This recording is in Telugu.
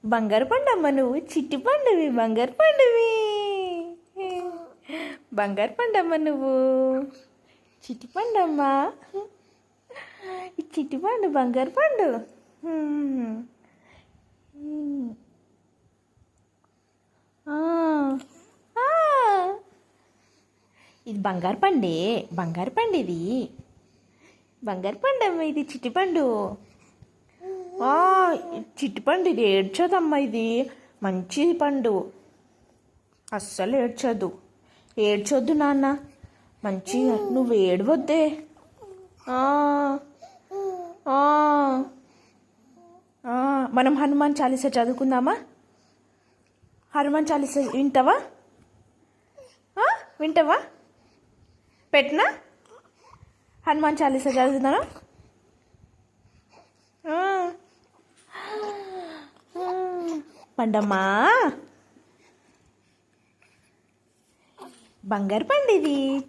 బంగారు పండమ్మ నువ్వు, చిట్టి పండువి, బంగారు పండువి. బంగారు పండమ్మ నువ్వు, చిట్టి పండమ్మ. ఈ చిట్టి పండు బంగారు పండు. ఆ, ఆ. ఇది బంగారు పండే, బంగారు పండు ఇది. బంగారు పండమ్మ ఇది, చిట్టి పండు. చిట్టి పండు ఇది ఏడ్చదమ్మా, ఇది మంచి పండు, అస్సలు ఏడ్చొద్దు నాన్న, మంచిగా నువ్వు ఏడవద్దే. మనం హనుమాన్ చాలీసా చదువుకుందామా? హనుమాన్ చాలీసా వింటావా? వింటావా? పెట్టనా? హనుమాన్ చాలీసా చదువుతున్నాను. పండమ్మా, బంగారు పండు ఇది.